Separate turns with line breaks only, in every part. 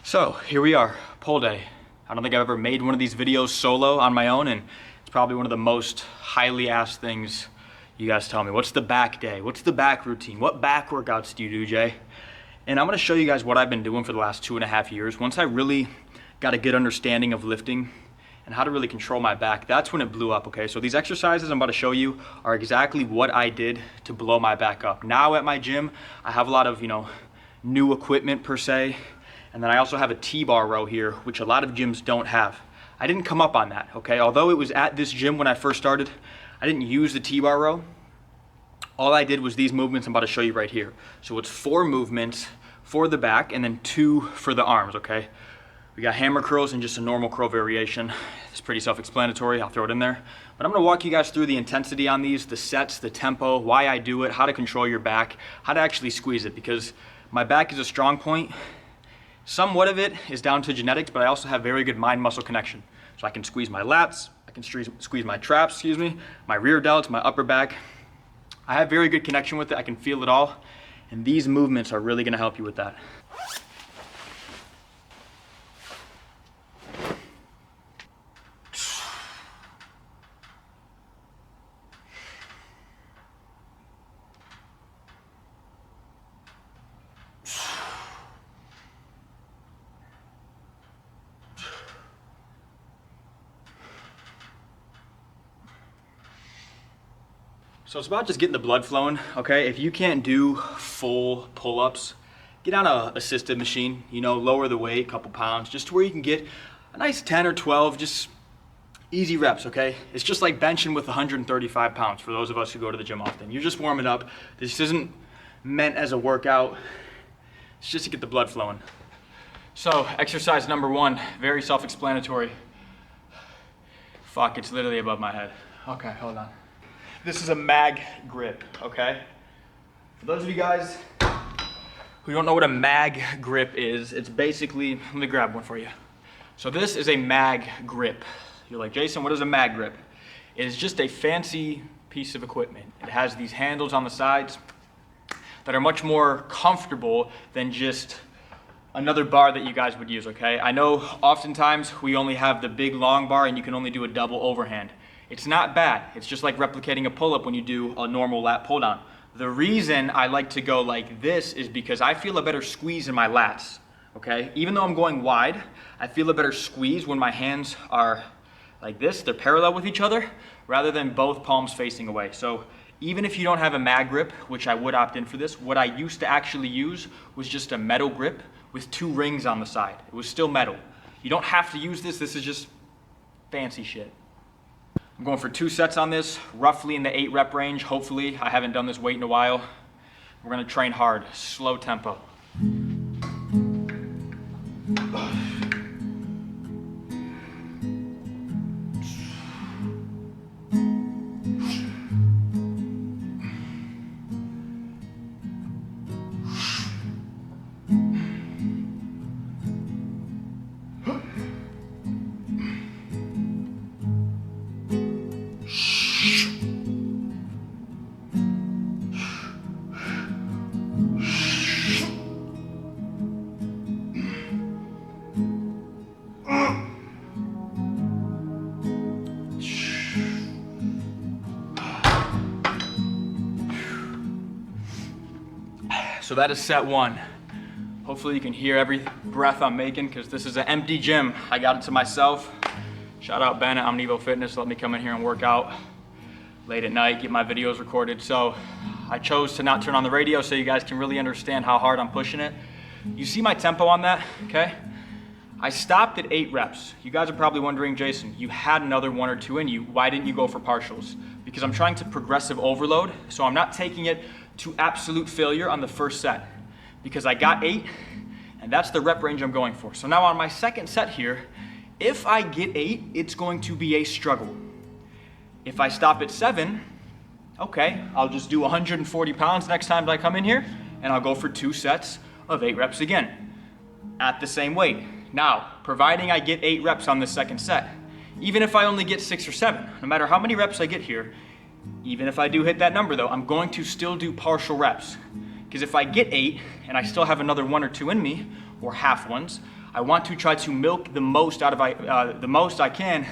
So here we are, pull day. I don't think I've ever made one of these videos solo on my own, and it's probably one of the most highly asked things you guys tell me. What's the back day? What's the back routine? What back workouts do you do, Jay? And I'm gonna show you guys what I've been doing for the last 2.5 years. Once I really got a good understanding of lifting and how to really control my back, that's when it blew up, okay? So these exercises I'm about to show you are exactly what I did to blow my back up. Now at my gym, I have a lot of, new equipment per se. And then I also have a T-bar row here, which a lot of gyms don't have. I didn't come up on that, okay? Although it was at this gym when I first started, I didn't use the T-bar row. All I did was these movements I'm about to show you right here. So it's 4 movements for the back and then 2 for the arms, okay? We got hammer curls and just a normal curl variation. It's pretty self-explanatory, I'll throw it in there. But I'm gonna walk you guys through the intensity on these, the sets, the tempo, why I do it, how to control your back, how to actually squeeze it, because my back is a strong point. Somewhat of it is down to genetics, but I also have very good mind-muscle connection. So I can squeeze my lats, I can squeeze my traps, my rear delts, my upper back. I have very good connection with it, I can feel it all. And these movements are really gonna help you with that. So it's about just getting the blood flowing, okay? If you can't do full pull-ups, get on a assisted machine, lower the weight a couple pounds, just to where you can get a nice 10 or 12, just easy reps, okay? It's just like benching with 135 pounds for those of us who go to the gym often. You're just warming up. This isn't meant as a workout. It's just to get the blood flowing. So exercise number 1, very self-explanatory. Fuck, it's literally above my head. Okay, hold on. This is a mag grip, okay? For those of you guys who don't know what a mag grip is, it's basically, let me grab one for you. So this is a mag grip. You're like, Jason, what is a mag grip? It is just a fancy piece of equipment. It has these handles on the sides that are much more comfortable than just another bar that you guys would use, okay? I know oftentimes we only have the big long bar and you can only do a double overhand. It's not bad. It's just like replicating a pull-up when you do a normal lat pull-down. The reason I like to go like this is because I feel a better squeeze in my lats, okay? Even though I'm going wide, I feel a better squeeze when my hands are like this. They're parallel with each other rather than both palms facing away. So even if you don't have a mag grip, which I would opt in for this, what I used to actually use was just a metal grip with 2 rings on the side. It was still metal. You don't have to use this. This is just fancy shit. I'm going for 2 sets on this, roughly in the 8 rep range, hopefully. I haven't done this weight in a while. We're gonna train hard, slow tempo. So that is set 1. Hopefully you can hear every breath I'm making because this is an empty gym. I got it to myself. Shout out Ben at Omnivo Fitness, let me come in here and work out late at night, get my videos recorded. So I chose to not turn on the radio so you guys can really understand how hard I'm pushing it. You see my tempo on that, okay? I stopped at 8 reps. You guys are probably wondering, Jason, you had another 1 or 2 in you. Why didn't you go for partials? Because I'm trying to progressive overload, so I'm not taking it to absolute failure on the first set. Because I got 8, and that's the rep range I'm going for. So now on my second set here, if I get 8, it's going to be a struggle. If I stop at 7, okay, I'll just do 140 pounds next time I come in here, and I'll go for 2 sets of 8 reps again, at the same weight. Now, providing I get 8 reps on the second set, even if I only get 6 or 7, no matter how many reps I get here, even if I do hit that number though, I'm going to still do partial reps. Because if I get 8 and I still have another 1 or 2 in me, or half ones, I want to try to milk the most out of the most I can.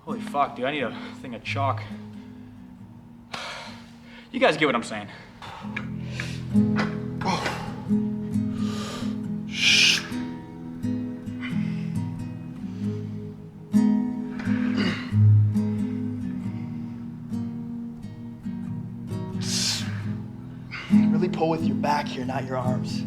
Holy fuck, dude, I need a thing of chalk. You guys get what I'm saying.
Really pull with your back here, not your arms.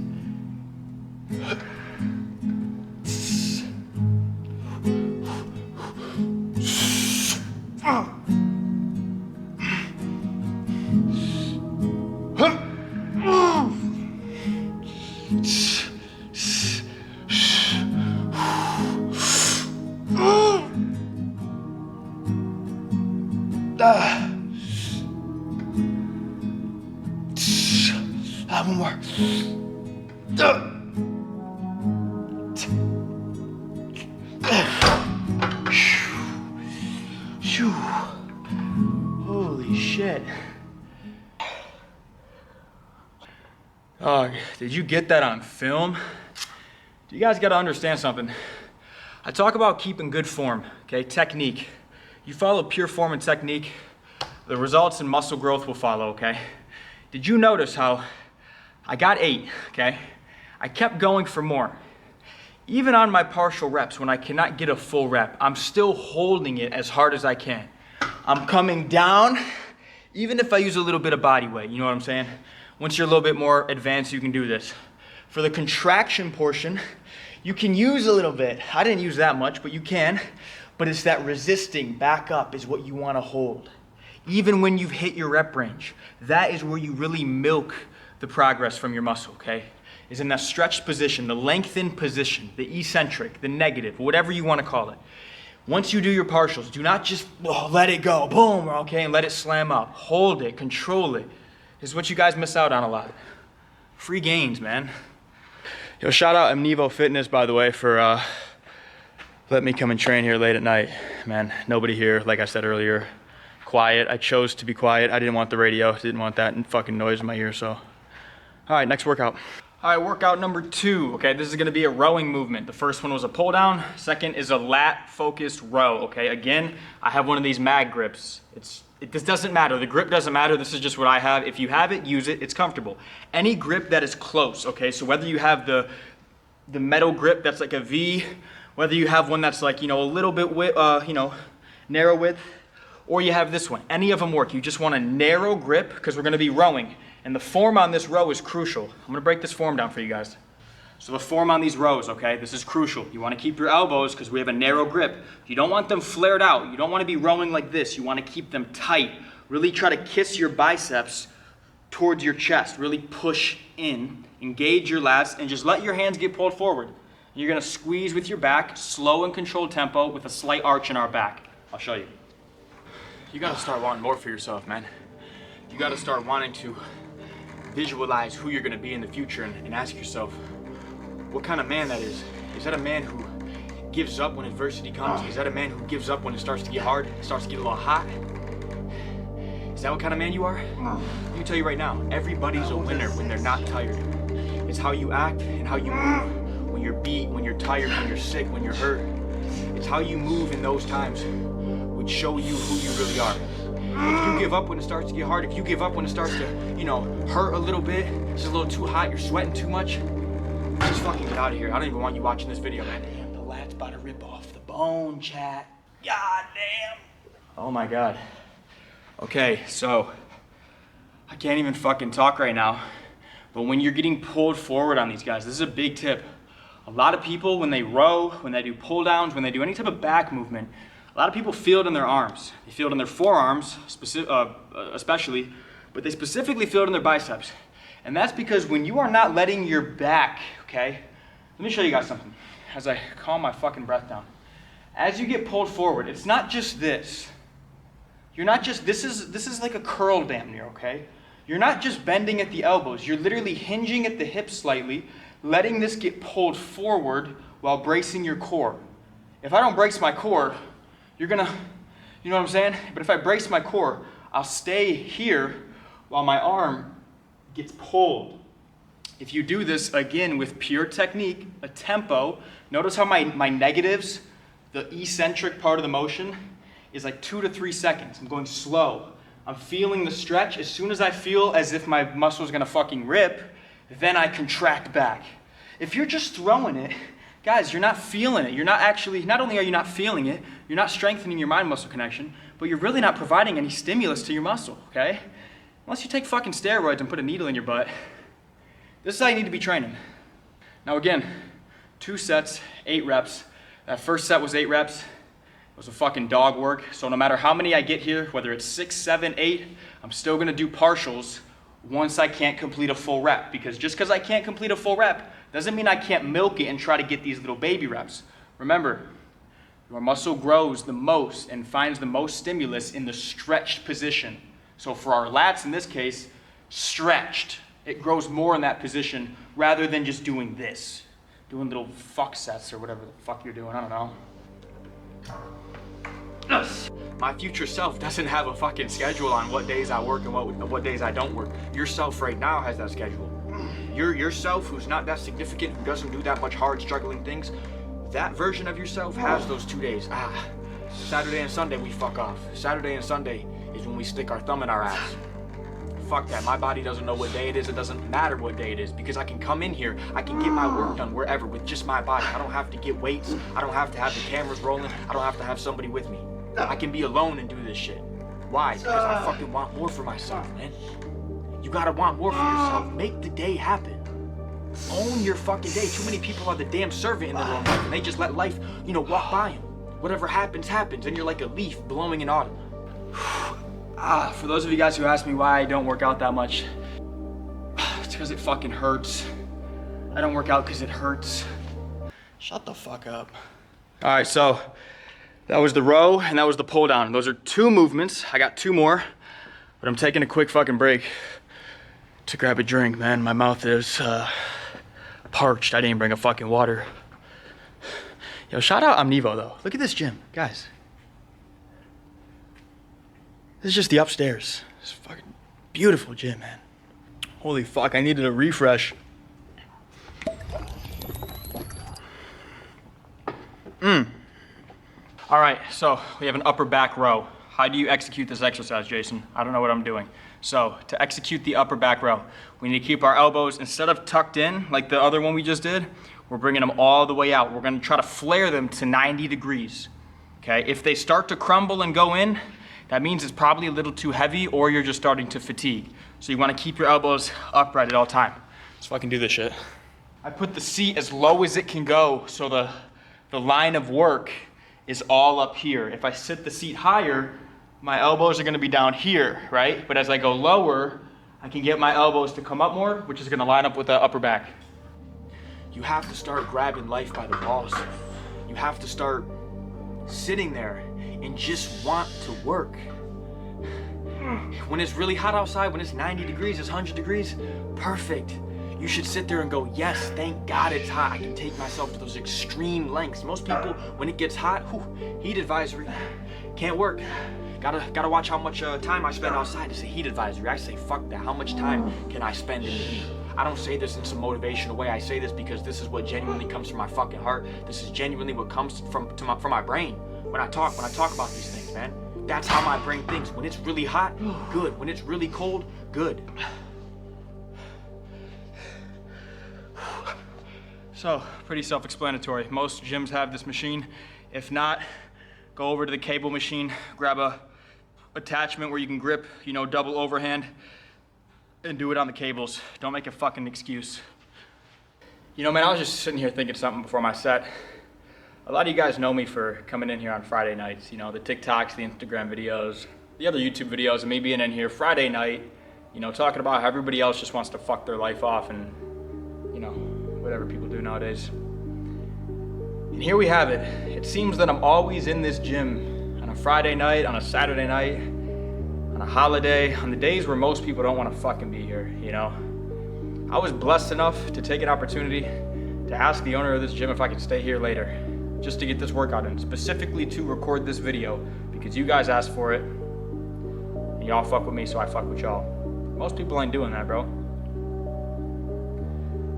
One more.
Holy shit. Oh, did you get that on film? You guys gotta understand something. I talk about keeping good form, okay? Technique. You follow pure form and technique, the results in muscle growth will follow, okay? Did you notice how I got 8, okay? I kept going for more. Even on my partial reps, when I cannot get a full rep, I'm still holding it as hard as I can. I'm coming down, even if I use a little bit of body weight, you know what I'm saying? Once you're a little bit more advanced, you can do this. For the contraction portion, you can use a little bit. I didn't use that much, but you can. But it's that resisting back up is what you wanna hold. Even when you've hit your rep range, that is where you really milk the progress from your muscle, okay? Is in that stretched position, the lengthened position, the eccentric, the negative, whatever you want to call it. Once you do your partials, do not just let it go, boom, okay, and let it slam up. Hold it, control it. This is what you guys miss out on a lot. Free gains, man. Yo, shout out Amnevo Fitness, by the way, for letting me come and train here late at night. Man, nobody here, like I said earlier. Quiet. I chose to be quiet. I didn't want the radio. Didn't want that fucking noise in my ear, so. All right, next workout. All right, workout number 2, okay? This is gonna be a rowing movement. The first one was a pull down. Second is a lat-focused row, okay? Again, I have one of these mag grips. This doesn't matter, the grip doesn't matter. This is just what I have. If you have it, use it, it's comfortable. Any grip that is close, okay? So whether you have the metal grip that's like a V, whether you have one that's like, you know, a little bit narrow width, or you have this one, any of them work. You just want a narrow grip because we're gonna be rowing. And the form on this row is crucial. I'm gonna break this form down for you guys. So the form on these rows, okay, this is crucial. You wanna keep your elbows, because we have a narrow grip. You don't want them flared out. You don't wanna be rowing like this. You wanna keep them tight. Really try to kiss your biceps towards your chest. Really push in, engage your lats, and just let your hands get pulled forward. You're gonna squeeze with your back, slow and controlled tempo with a slight arch in our back. I'll show you. You gotta start wanting more for yourself, man. You gotta start wanting to visualize who you're gonna be in the future and ask yourself what kind of man that is. Is that a man who gives up when adversity comes? Is that a man who gives up when it starts to get hard, starts to get a little hot? Is that what kind of man you are? Let me tell you right now, everybody's a winner when they're not tired. It's how you act and how you move when you're beat, when you're tired, when you're sick, when you're hurt. It's how you move in those times which show you who you really are. If you give up when it starts to get hard, if you give up when it starts to, you know, hurt a little bit, it's a little too hot, you're sweating too much, just fucking get out of here. I don't even want you watching this video, man. Damn, the lat's about to rip off the bone, chat. God damn. Oh my God. Okay, so I can't even fucking talk right now, but when you're getting pulled forward on these guys, this is a big tip. A lot of people, when they row, when they do pull downs, when they do any type of back movement, a lot of people feel it in their arms. They feel it in their forearms, especially, but they specifically feel it in their biceps. And that's because when you are not letting your back, okay, let me show you guys something as I calm my fucking breath down. As you get pulled forward, it's not just this. You're not just, this is like a curl damn near, okay? You're not just bending at the elbows. You're literally hinging at the hips slightly, letting this get pulled forward while bracing your core. If I don't brace my core, you're gonna, you know what I'm saying? But if I brace my core, I'll stay here while my arm gets pulled. If you do this, again, with pure technique, a tempo, notice how my negatives, the eccentric part of the motion, is like 2 to 3 seconds. I'm going slow. I'm feeling the stretch. As soon as I feel as if my muscle's gonna fucking rip, then I contract back. If you're just throwing it, guys, you're not feeling it. You're not actually, not only are you not feeling it, you're not strengthening your mind-muscle connection, but you're really not providing any stimulus to your muscle, okay? Unless you take fucking steroids and put a needle in your butt. This is how you need to be training. Now again, 2 sets, 8 reps. That first set was 8 reps. It was a fucking dog work. So no matter how many I get here, whether it's 6, 7, 8, I'm still gonna do partials once I can't complete a full rep. Because just because I can't complete a full rep doesn't mean I can't milk it and try to get these little baby reps. Remember, your muscle grows the most and finds the most stimulus in the stretched position. So for our lats in this case, stretched. It grows more in that position rather than just doing this. Doing little fuck sets or whatever the fuck you're doing, I don't know. My future self doesn't have a fucking schedule on what days I work and what days I don't work. Your self right now has that schedule. Yourself who's not that significant, who doesn't do that much hard struggling things, that version of yourself has those 2 days. Saturday and Sunday we fuck off. Saturday and Sunday is when we stick our thumb in our ass. Fuck that, my body doesn't know what day it is, it doesn't matter what day it is, because I can come in here, I can get my work done wherever with just my body. I don't have to get weights, I don't have to have the cameras rolling, I don't have to have somebody with me. I can be alone and do this shit. Why? Because I fucking want more for myself, man. You gotta want more for yourself. Make the day happen. Own your fucking day. Too many people are the damn servant in their own life, and they just let life, walk by them. Whatever happens, happens, and you're like a leaf blowing in autumn. For those of you guys who ask me why I don't work out that much, it's because it fucking hurts. I don't work out because it hurts. Shut the fuck up. All right, so that was the row and that was the pull down. Those are 2 movements. I got 2 more, but I'm taking a quick fucking break to grab a drink, man. My mouth is parched. I didn't bring a fucking water. Yo, shout out Omnivo though. Look at this gym, guys. This is just the upstairs. It's a fucking beautiful gym, man. Holy fuck, I needed a refresh. All right, so we have an upper back row. How do you execute this exercise, Jason? I don't know what I'm doing. So to execute the upper back row, we need to keep our elbows, instead of tucked in like the other one we just did, we're bringing them all the way out. We're gonna try to flare them to 90 degrees, okay? If they start to crumble and go in, that means it's probably a little too heavy or you're just starting to fatigue. So you wanna keep your elbows upright at all time. Let's fucking do this shit. I put the seat as low as it can go so the line of work is all up here. If I sit the seat higher, my elbows are gonna be down here, right? But as I go lower, I can get my elbows to come up more, which is gonna line up with the upper back. You have to start grabbing life by the balls. You have to start sitting there and just want to work. When it's really hot outside, when it's 90 degrees, it's 100 degrees, perfect. You should sit there and go, yes, thank God it's hot. I can take myself to those extreme lengths. Most people, when it gets hot, heat advisory, can't work. Gotta watch how much time I spend outside. It's a heat advisory. I say, fuck that. How much time can I spend in the heat? I don't say this in some motivational way. I say this because this is what genuinely comes from my fucking heart. This is genuinely what comes from my brain when I talk about these things, man. That's how my brain thinks. When it's really hot, good. When it's really cold, good. So, pretty self-explanatory. Most gyms have this machine. If not, go over to the cable machine, grab a attachment where you can grip, double overhand, and do it on the cables. Don't make a fucking excuse. Man, I was just sitting here thinking something before my set. A lot of you guys know me for coming in here on Friday nights, the TikToks, the Instagram videos, the other YouTube videos, and me being in here Friday night, talking about how everybody else just wants to fuck their life off and, whatever people do nowadays. And here we have it. It seems that I'm always in this gym on a Friday night, on a Saturday night, on a holiday, on the days where most people don't want to fucking be here, I was blessed enough to take an opportunity to ask the owner of this gym if I could stay here later, just to get this workout in, specifically to record this video, because you guys asked for it, and y'all fuck with me, so I fuck with y'all. Most people ain't doing that, bro.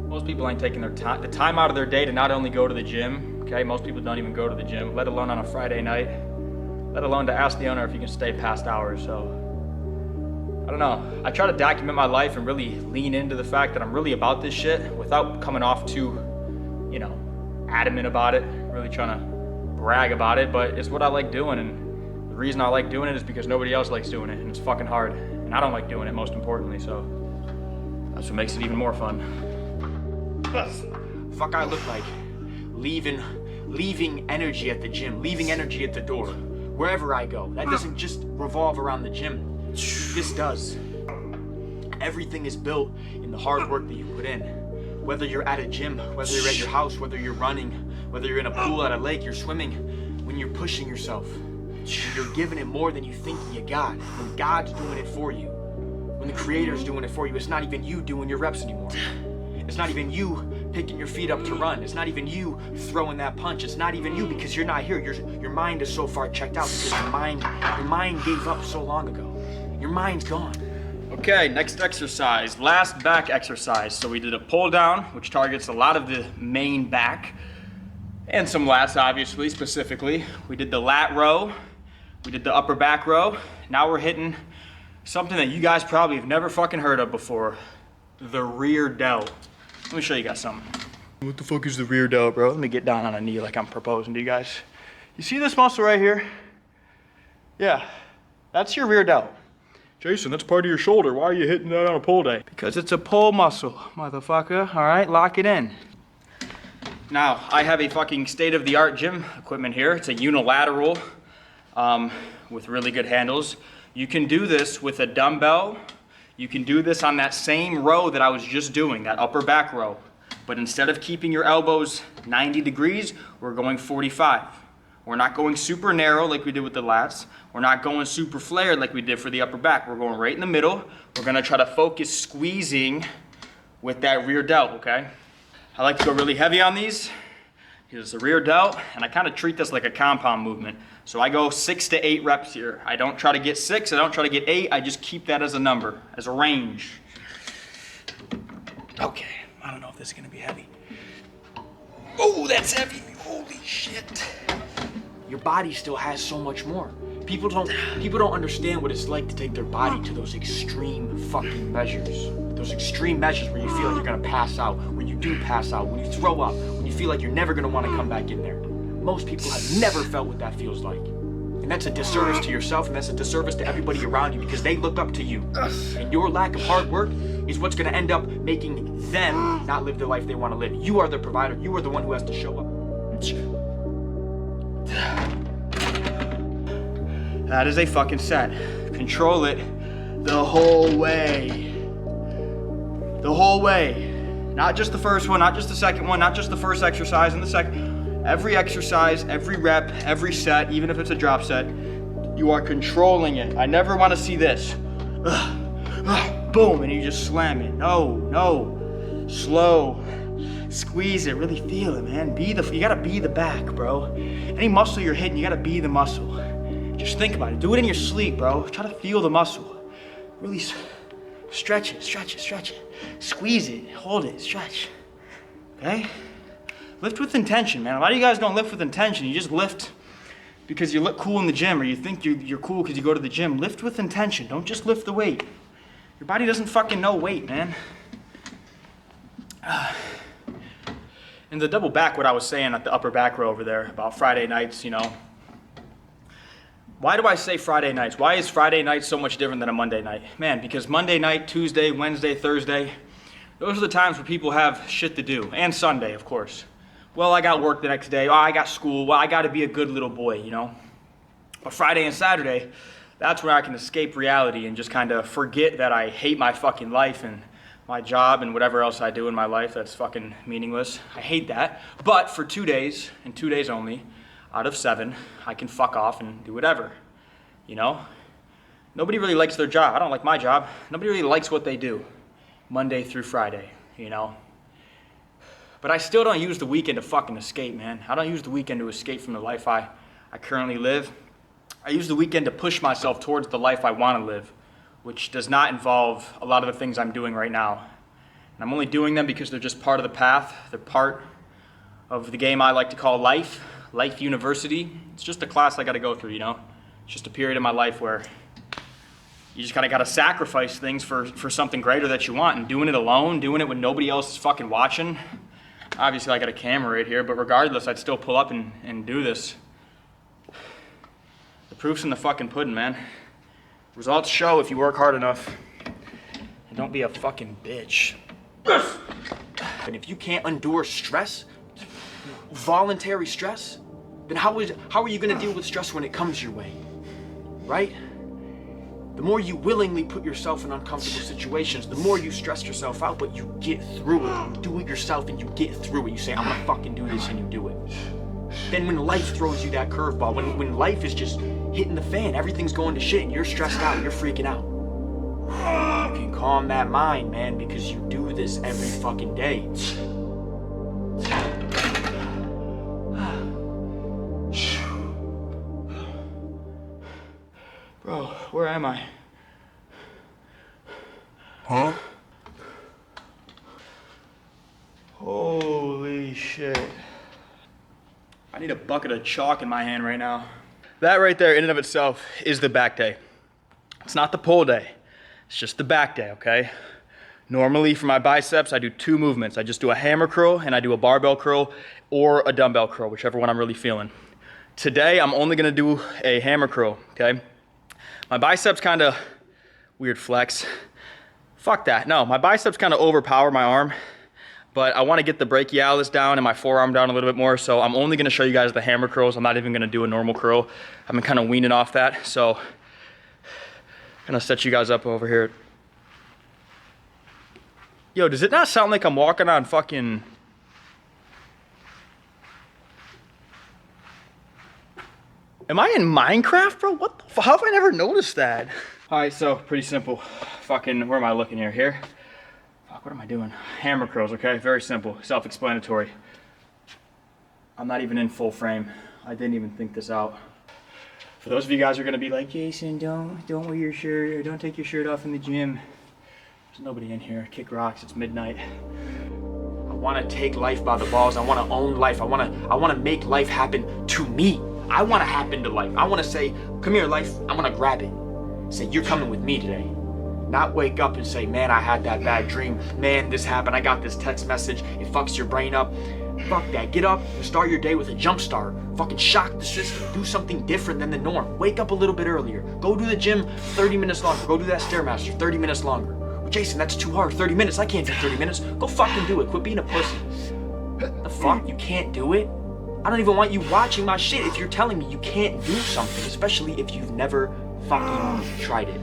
Most people ain't taking the time out of their day to not only go to the gym, okay? Most people don't even go to the gym, let alone on a Friday night, let alone to ask the owner if you can stay past hours. So, I don't know. I try to document my life and really lean into the fact that I'm really about this shit without coming off too, you know, adamant about it, really trying to brag about it, but it's what I like doing, and the reason I like doing it is because nobody else likes doing it, and it's fucking hard, and I don't like doing it, most importantly, so that's what makes it even more fun. Fuck I look like leaving energy at the gym, leaving energy at the door, wherever I go. That doesn't just revolve around the gym. This does. Everything is built in the hard work that you put in. Whether you're at a gym, whether you're at your house, whether you're running, whether you're in a pool, at a lake, you're swimming, when you're pushing yourself, when you're giving it more than you think you got, when God's doing it for you, when the Creator's doing it for you, it's not even you doing your reps anymore. It's not even you picking your feet up to run. It's not even you throwing that punch. It's not even you because you're not here. Your mind is so far checked out because your mind gave up so long ago. Your mind's gone. Okay, next exercise, last back exercise. So we did a pull down, which targets a lot of the main back and some lats, obviously, specifically. We did the lat row. We did the upper back row. Now we're hitting something that you guys probably have never fucking heard of before, the rear delt. Let me show you guys something. What the fuck is the rear delt, bro? Let me get down on a knee like I'm proposing to you guys. You see this muscle right here? Yeah, that's your rear delt. Jason, that's part of your shoulder. Why are you hitting that on a pull day? Because it's a pull muscle, motherfucker. All right, lock it in. Now, I have a fucking state-of-the-art gym equipment here. It's a unilateral with really good handles. You can do this with a dumbbell. You can do this on that same row that I was just doing, that upper back row. But instead of keeping your elbows 90 degrees, we're going 45. We're not going super narrow like we did with the lats. We're not going super flared like we did for the upper back. We're going right in the middle. We're gonna try to focus squeezing with that rear delt, okay? I like to go really heavy on these. Here's the rear delt, and I kind of treat this like a compound movement. So I go 6 to 8 reps here. I don't try to get 6, I don't try to get 8, I just keep that as a number, as a range. Okay, I don't know if this is gonna be heavy. Oh, that's heavy, holy shit. Your body still has so much more. People don't understand what it's like to take their body to those extreme fucking measures. Those extreme measures where you feel like you're gonna pass out, when you do pass out, when you throw up, when you feel like you're never gonna wanna come back in there. Most people have never felt what that feels like. And that's a disservice to yourself, and that's a disservice to everybody around you because they look up to you. And your lack of hard work is what's gonna end up making them not live the life they wanna live. You are the provider, you are the one who has to show up. That is a fucking set. Control it the whole way. The whole way. Not just the first one, not just the second one, not just the first exercise and the second. Every exercise, every rep, every set, even if it's a drop set, you are controlling it. I never want to see this. Boom, and you just slam it. No. Slow. Squeeze it, really feel it, man. You gotta be the back, bro. Any muscle you're hitting, you gotta be the muscle. Just think about it. Do it in your sleep, bro. Try to feel the muscle. Really stretch it. Squeeze it, hold it, stretch. Okay? Lift with intention, man. A lot of you guys don't lift with intention. You just lift because you look cool in the gym or you think you're cool because you go to the gym. Lift with intention. Don't just lift the weight. Your body doesn't fucking know weight, man. And the double back, what I was saying at the upper back row over there about Friday nights, you know. Why do I say Friday nights? Why is Friday night so much different than a Monday night? Man, because Monday night, Tuesday, Wednesday, Thursday, those are the times where people have shit to do. And Sunday, of course. Well, I got work the next day. Oh, I got school. Well, I got to be a good little boy, you know. But Friday and Saturday, that's where I can escape reality and just kind of forget that I hate my fucking life and my job and whatever else I do in my life that's fucking meaningless. I hate that. But for 2 days, and 2 days only, out of 7, I can fuck off and do whatever, you know? Nobody really likes their job. I don't like my job. Nobody really likes what they do, Monday through Friday, you know? But I still don't use the weekend to fucking escape, man. I don't use the weekend to escape from the life I currently live. I use the weekend to push myself towards the life I want to live, which does not involve a lot of the things I'm doing right now. And I'm only doing them because they're just part of the path. They're part of the game I like to call life, Life University. It's just a class I gotta go through, you know? It's just a period in my life where you just kinda gotta sacrifice things for something greater that you want, and doing it alone, doing it when nobody else is fucking watching. Obviously I got a camera right here, but regardless, I'd still pull up and do this. The proof's in the fucking pudding, man. Results show if you work hard enough. And don't be a fucking bitch. And if you can't endure stress, voluntary stress, then how are you gonna deal with stress when it comes your way, right? The more you willingly put yourself in uncomfortable situations, the more you stress yourself out, but you get through it. You do it yourself and you get through it. You say, I'm gonna fucking do this, and you do it. Then when life throws you that curveball, when life is just hitting the fan, everything's going to shit and you're stressed out, you're freaking out. You can calm that mind, man, because you do this every fucking day. Bro, where am I?
Huh?
Holy shit. I need a bucket of chalk in my hand right now. That right there in and of itself is the back day. It's not the pull day. It's just the back day, okay? Normally for my biceps, I do 2 movements. I just do a hammer curl and I do a barbell curl or a dumbbell curl, whichever one I'm really feeling. Today, I'm only gonna do a hammer curl, okay? My biceps kinda, weird flex. Fuck that, no, my biceps kinda overpower my arm, but I wanna get the brachialis down and my forearm down a little bit more, so I'm only gonna show you guys the hammer curls. I'm not even gonna do a normal curl. I've been kinda weaning off that, so I'm gonna set you guys up over here. Yo, does it not sound like I'm walking on fucking... Am I in Minecraft, bro? What the fuck? How have I never noticed that? All right, so pretty simple. Fucking, where am I looking here? Here? Fuck, what am I doing? Hammer curls, okay? Very simple, self-explanatory. I'm not even in full frame. I didn't even think this out. For those of you guys who are gonna be like, Jason, don't wear your shirt, or don't take your shirt off in the gym. There's nobody in here. Kick rocks, it's midnight. I wanna take life by the balls. I wanna own life. I wanna make life happen to me. I want to happen to life. I want to say, come here, life. I want to grab it. Say, you're coming with me today. Not wake up and say, man, I had that bad dream. Man, this happened. I got this text message. It fucks your brain up. Fuck that. Get up and start your day with a jump start. Fucking shock the system. Do something different than the norm. Wake up a little bit earlier. Go do the gym 30 minutes longer. Go do that Stairmaster 30 minutes longer. Well, Jason, that's too hard. 30 minutes. I can't do 30 minutes. Go fucking do it. Quit being a pussy. The fuck? You can't do it? I don't even want you watching my shit if you're telling me you can't do something, especially if you've never fucking tried it.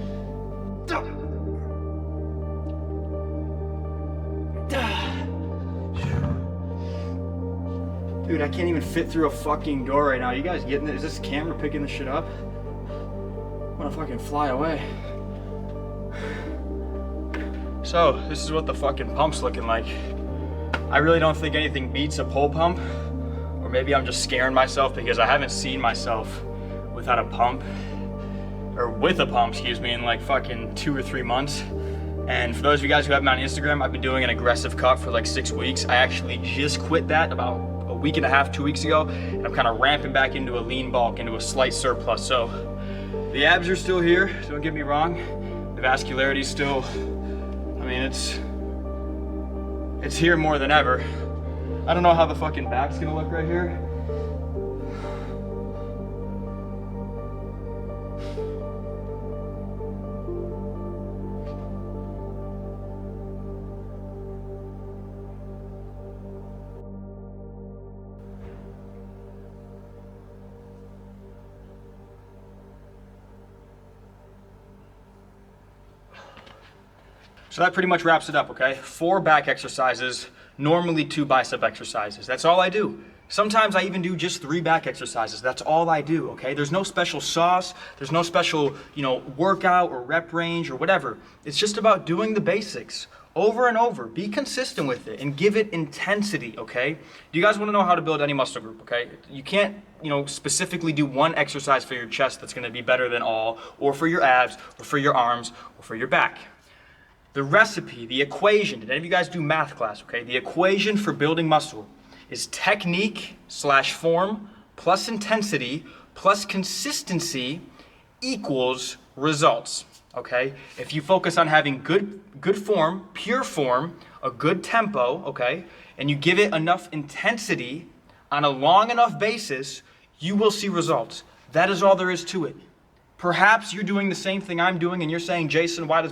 Dude, I can't even fit through a fucking door right now. You guys getting it? Is this camera picking this shit up? I'm gonna fucking fly away. So, this is what the fucking pump's looking like. I really don't think anything beats a pull pump. Or maybe I'm just scaring myself because I haven't seen myself without a pump, or with a pump, excuse me, in like fucking 2 or 3 months. And for those of you guys who have me on Instagram, I've been doing an aggressive cut for like 6 weeks. I actually just quit that about a week and a half, 2 weeks ago, and I'm kind of ramping back into a lean bulk, into a slight surplus. So the abs are still here, don't get me wrong. The vascularity's still, I mean, it's here more than ever. I don't know how the fucking back's gonna look right here. So that pretty much wraps it up, okay? 4 back exercises, normally 2 bicep exercises. That's all I do. Sometimes I even do just 3 back exercises. That's all I do, okay? There's no special sauce. There's no special, workout or rep range or whatever. It's just about doing the basics over and over. Be consistent with it and give it intensity, okay? Do you guys want to know how to build any muscle group, okay? You can't, specifically do one exercise for your chest that's going to be better than all, or for your abs, or for your arms, or for your back. The recipe, the equation, did any of you guys do math class, okay? The equation for building muscle is technique / form plus intensity plus consistency equals results, okay? If you focus on having good form, pure form, a good tempo, okay, and you give it enough intensity on a long enough basis, you will see results. That is all there is to it. Perhaps you're doing the same thing I'm doing and you're saying, Jason, why does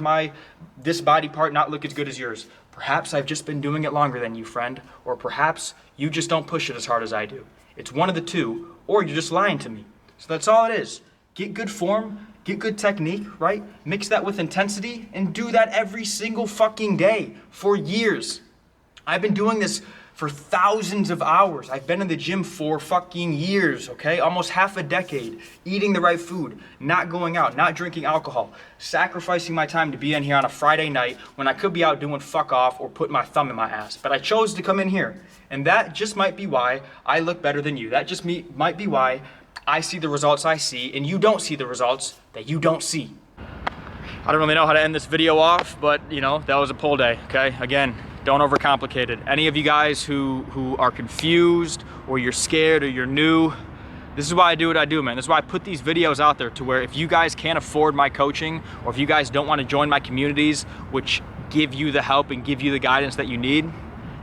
this body part not look as good as yours? Perhaps I've just been doing it longer than you, friend. Or perhaps you just don't push it as hard as I do. It's one of the two, or you're just lying to me. So that's all it is. Get good form, get good technique, right? Mix that with intensity and do that every single fucking day for years. I've been doing this for thousands of hours. I've been in the gym for fucking years, okay? Almost half a decade, eating the right food, not going out, not drinking alcohol, sacrificing my time to be in here on a Friday night when I could be out doing fuck off or putting my thumb in my ass. But I chose to come in here. And that just might be why I look better than you. That just might be why I see the results I see and you don't see the results that you don't see. I don't really know how to end this video off, but you know, that was a pull day, okay? Again, don't overcomplicate it. Any of you guys who are confused or you're scared or you're new, this is why I do what I do, man. This is why I put these videos out there to where if you guys can't afford my coaching or if you guys don't want to join my communities, which give you the help and give you the guidance that you need,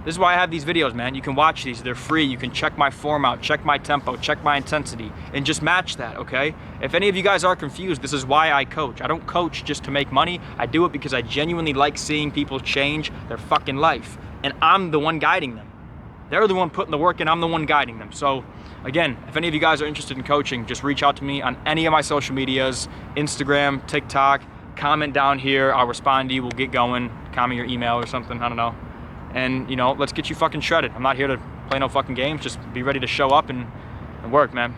this is why I have these videos, man. You can watch these, they're free. You can check my form out, check my tempo, check my intensity, and just match that, okay? If any of you guys are confused, this is why I coach. I don't coach just to make money. I do it because I genuinely like seeing people change their fucking life. And I'm the one guiding them. They're the one putting the work in, I'm the one guiding them. So again, if any of you guys are interested in coaching, just reach out to me on any of my social medias, Instagram, TikTok, comment down here, I'll respond to you, we'll get going, comment your email or something, I don't know. And you know, let's get you fucking shredded. I'm not here to play no fucking games, just be ready to show up and work, man.